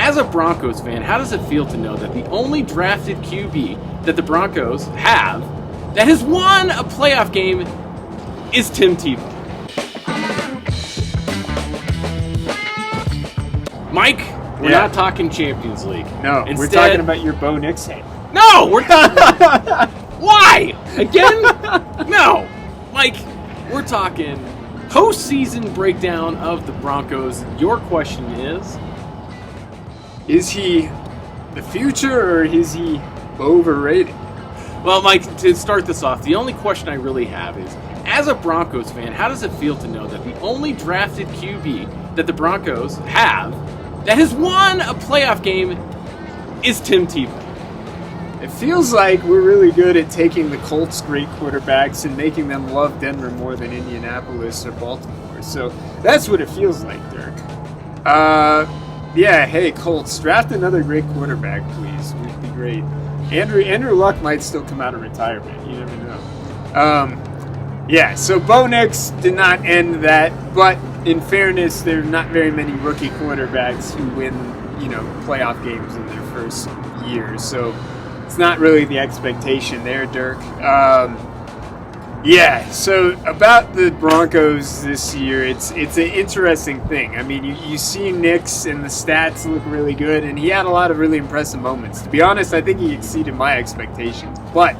as a Broncos fan, how does it feel to know that the only drafted QB that the Broncos have that has won a playoff game is Tim Tebow? Mike, we're not talking Champions League. No, Instead, we're talking about your Bo Nix hate. No, we're not. Why? Again? No. Mike, we're talking postseason breakdown of the Broncos. Your question is he the future or is he overrated? Well, Mike, to start this off, the only question I really have is, as a Broncos fan, how does it feel to know that the only drafted QB that the Broncos have that has won a playoff game is Tim Tebow? It feels like we're really good at taking the Colts' great quarterbacks and making them love Denver more than Indianapolis or Baltimore. So that's what it feels like, Dirk. Yeah, hey, Colts, draft another great quarterback, please. Would be great. Andrew Luck might still come out of retirement. You never know. Yeah, so Bo Nix did not end that, but in fairness, there are not very many rookie quarterbacks who win, playoff games in their first year. So it's not really the expectation there, Dirk. Yeah, so about the Broncos this year, it's an interesting thing. I mean, you see Nix and the stats look really good, and he had a lot of really impressive moments. To be honest, I think he exceeded my expectations. But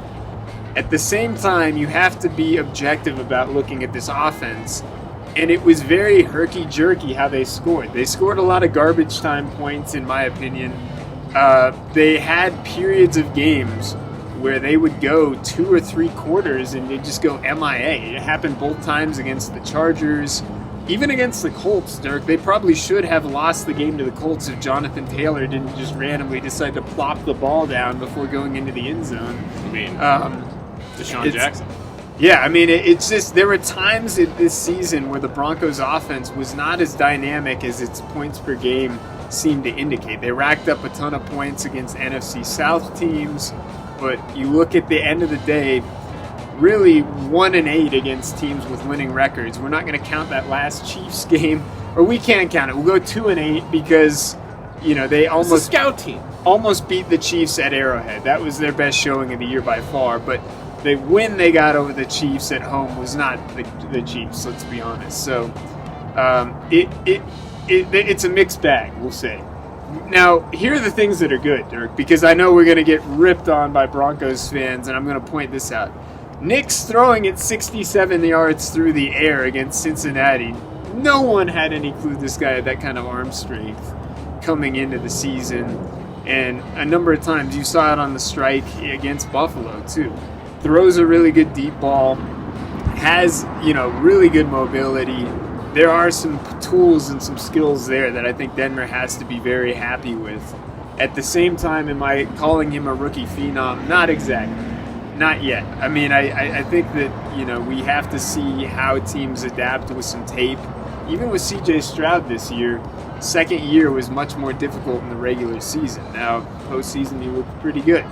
at the same time, you have to be objective about looking at this offense, and it was very herky-jerky how they scored. They scored a lot of garbage time points, in my opinion. They had periods of games where they would go 2 or 3 quarters and they'd just go MIA. It happened both times against the Chargers, even against the Colts, Dirk. They probably should have lost the game to the Colts if Jonathan Taylor didn't just randomly decide to plop the ball down before going into the end zone. I mean, Deshaun Jackson. Yeah, I mean, it's just there were times in this season where the Broncos' offense was not as dynamic as its points per game seemed to indicate. They racked up a ton of points against NFC South teams, but you look at the end of the day, really 1-8 against teams with winning records. We're not going to count that last Chiefs game, or we can't count it. We'll go 2-8 because they almost scout team almost beat the Chiefs at Arrowhead. That was their best showing of the year by far. But the win they got over the Chiefs at home was not the Chiefs. Let's be honest. So it's a mixed bag, we'll say. Now, here are the things that are good, Dirk, because I know we're going to get ripped on by Broncos fans, and I'm going to point this out. Nix throwing it 67 yards through the air against Cincinnati. No one had any clue this guy had that kind of arm strength coming into the season. And a number of times you saw it on the strike against Buffalo, too. Throws a really good deep ball, has, really good mobility. There are some tools and some skills there that I think Denver has to be very happy with. At the same time, am I calling him a rookie phenom? Not exactly. Not yet. I mean, I think that, we have to see how teams adapt with some tape. Even with C.J. Stroud this year, second year was much more difficult in the regular season. Now, postseason, he looked pretty good.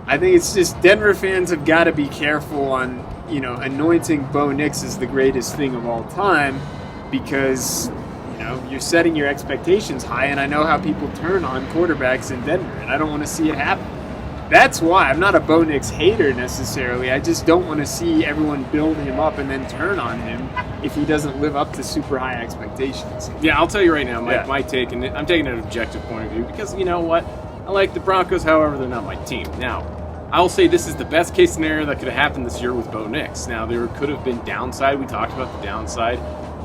I think it's just Denver fans have got to be careful on, anointing Bo Nix as the greatest thing of all time because, you're setting your expectations high, and I know how people turn on quarterbacks in Denver, and I don't want to see it happen. That's why I'm not a Bo Nix hater necessarily. I just don't want to see everyone build him up and then turn on him if he doesn't live up to super high expectations. Yeah, I'll tell you right now, my take, and I'm taking an objective point of view because you know what? I like the Broncos, however, they're not my team. Now, I will say this is the best case scenario that could have happened this year with Bo Nix. Now, there could have been downside. We talked about the downside.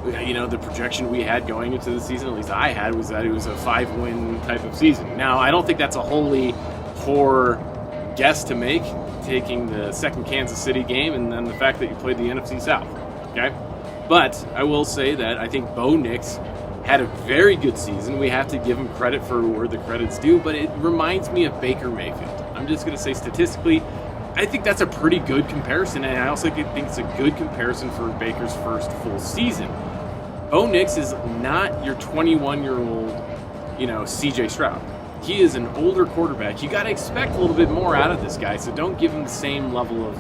The projection we had going into the season, at least I had, was that it was a 5-win type of season. Now, I don't think that's a wholly poor guess to make, taking the second Kansas City game and then the fact that you played the NFC South. Okay? But I will say that I think Bo Nix had a very good season. We have to give him credit for where the credit's due, but it reminds me of Baker Mayfield. I'm just going to say statistically, I think that's a pretty good comparison, and I also think it's a good comparison for Baker's first full season. Bo Nix is not your 21-year-old, C.J. Stroud. He is an older quarterback. You got to expect a little bit more out of this guy, so don't give him the same level of,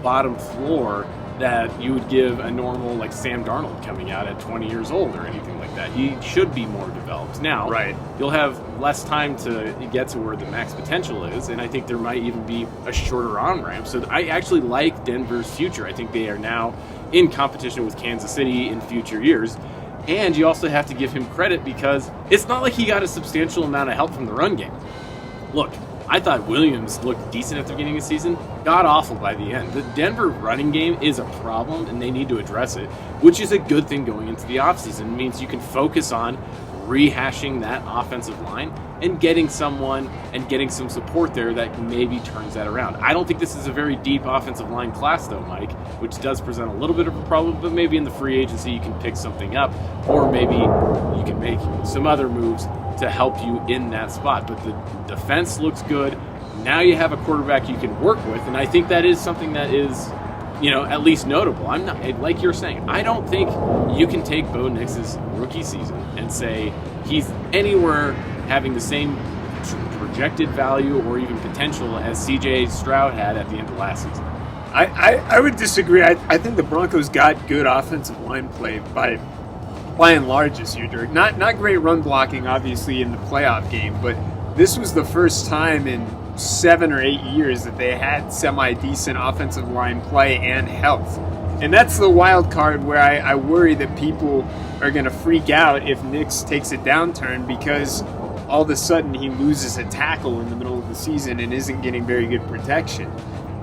bottom floor that you would give a normal like Sam Darnold coming out at 20 years old or anything like that. He should be more developed. Now, Right. you'll have less time to get to where the max potential is, and I think there might even be a shorter on-ramp. So I actually like Denver's future. I think they are now in competition with Kansas City in future years. And you also have to give him credit because it's not like he got a substantial amount of help from the run game. Look, I thought Williams looked decent at the beginning of the season, god awful by the end. The Denver running game is a problem, and they need to address it, which is a good thing going into the offseason. It means you can focus on rehashing that offensive line and getting someone and getting some support there that maybe turns that around. I don't think this is a very deep offensive line class, though, Mike, which does present a little bit of a problem, but maybe in the free agency you can pick something up, or maybe you can make some other moves to help you in that spot. But the defense looks good. Now you have a quarterback you can work with, and I think that is something that is, at least notable. I'm not, like you're saying, I don't think you can take Bo Nix's rookie season and say he's anywhere having the same projected value or even potential as CJ Stroud had at the end of last season. I would disagree. I think the Broncos got good offensive line play by and large this year, Dirk. Not great run blocking, obviously, in the playoff game, but this was the first time in 7 or 8 years that they had semi-decent offensive line play and health. And that's the wild card where I worry that people are going to freak out if Nix takes a downturn because all of a sudden he loses a tackle in the middle of the season and isn't getting very good protection.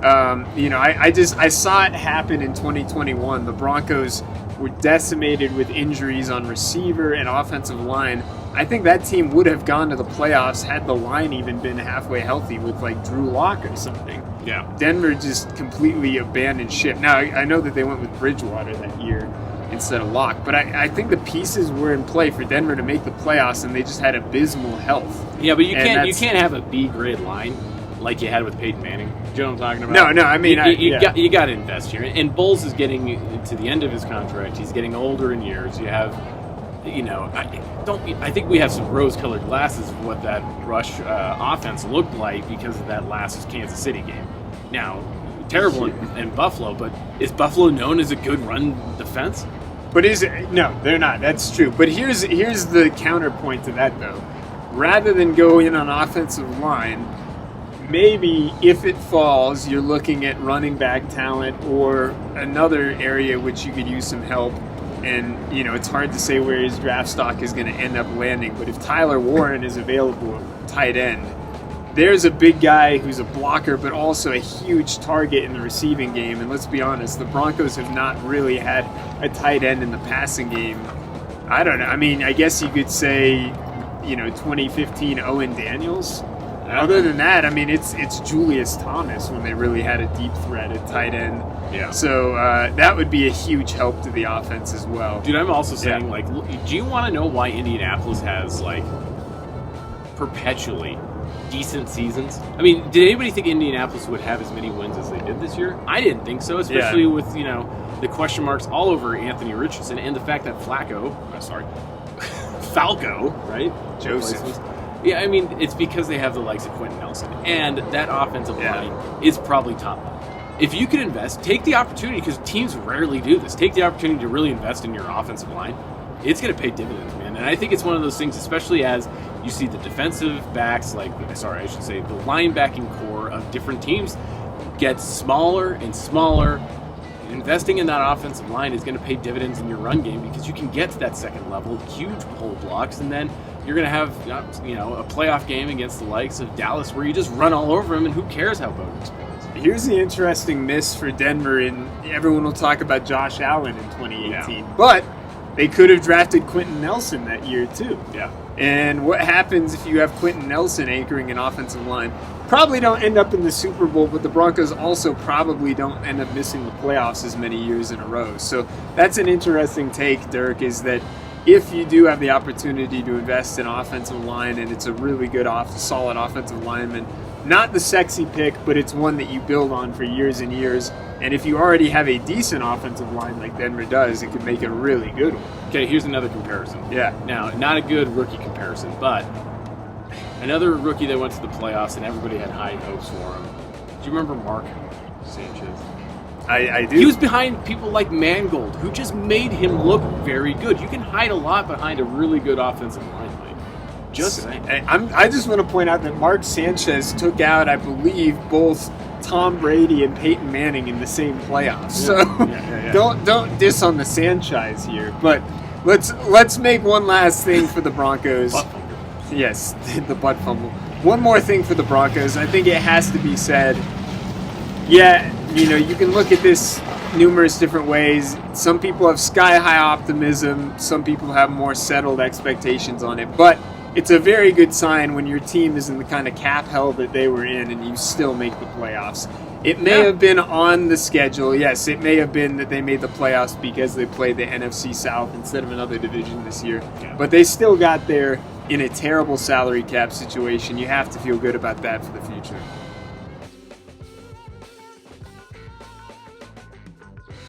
I saw it happen in 2021. The Broncos were decimated with injuries on receiver and offensive line. I think that team would have gone to the playoffs had the line even been halfway healthy with like Drew Lock or something. Yeah. Denver just completely abandoned ship. Now, I know that they went with Bridgewater that year instead of Lock, but I think the pieces were in play for Denver to make the playoffs, and they just had abysmal health. Yeah, but you can't have a B grade line like you had with Peyton Manning. Do you know what I'm talking about? No, I mean, you got to invest here. And Bowles is getting to the end of his contract. He's getting older in years. You have, I think we have some rose-colored glasses of what that rush offense looked like because of that last Kansas City game. Now, terrible in Buffalo, but is Buffalo known as a good run defense? But no, they're not. That's true. But here's the counterpoint to that, though. Rather than go in on offensive line, maybe if it falls, you're looking at running back talent or another area which you could use some help. And, it's hard to say where his draft stock is going to end up landing. But if Tyler Warren is available at tight end, there's a big guy who's a blocker but also a huge target in the receiving game. And let's be honest, the Broncos have not really had a tight end in the passing game. I don't know. I mean, I guess you could say, 2015 Owen Daniels. Other than that, I mean, it's Julius Thomas when they really had a deep threat at tight end. Yeah. So that would be a huge help to the offense as well. Dude, I'm also saying, do you want to know why Indianapolis has, perpetually decent seasons? I mean, did anybody think Indianapolis would have as many wins as they did this year? I didn't think so, especially with, the question marks all over Anthony Richardson and the fact that Falco, right? Joseph. Yeah, I mean, it's because they have the likes of Quentin Nelson, and that offensive line is probably top line. If you could invest, take the opportunity, because teams rarely do this, take the opportunity to really invest in your offensive line. It's going to pay dividends, man. And I think it's one of those things, especially as you see the defensive backs, the linebacking core of different teams get smaller and smaller. Investing in that offensive line is going to pay dividends in your run game because you can get to that second level, huge pull blocks, and then you're going to have, a playoff game against the likes of Dallas where you just run all over them, and who cares how Bo Nix plays. Here's the interesting miss for Denver, and everyone will talk about Josh Allen in 2018, but they could have drafted Quentin Nelson that year too. Yeah. And what happens if you have Quentin Nelson anchoring an offensive line? Probably don't end up in the Super Bowl, but the Broncos also probably don't end up missing the playoffs as many years in a row. So that's an interesting take, Dirk, is that if you do have the opportunity to invest in offensive line and it's a really good, solid offensive lineman, not the sexy pick, but it's one that you build on for years and years. And if you already have a decent offensive line like Denver does, it could make a really good one. Okay, here's another comparison. Yeah. Now, not a good rookie comparison, but another rookie that went to the playoffs and everybody had high hopes for him. Do you remember Mark Sanchez? I do. He was behind people like Mangold, who just made him look very good. You can hide a lot behind a really good offensive line. Just saying. I just want to point out that Mark Sanchez took out, I believe, both Tom Brady and Peyton Manning in the same playoffs. So don't diss on the Sanchez here. But let's make one last thing for the Broncos. Butt fumble. Yes, the butt fumble. One more thing for the Broncos. I think it has to be said. Yeah, you can look at this numerous different ways. Some people have sky-high optimism. Some people have more settled expectations on it. But it's a very good sign when your team is in the kind of cap hell that they were in and you still make the playoffs. It may have been on the schedule. Yes, it may have been that they made the playoffs because they played the NFC South instead of another division this year. Yeah. But they still got there in a terrible salary cap situation. You have to feel good about that for the future.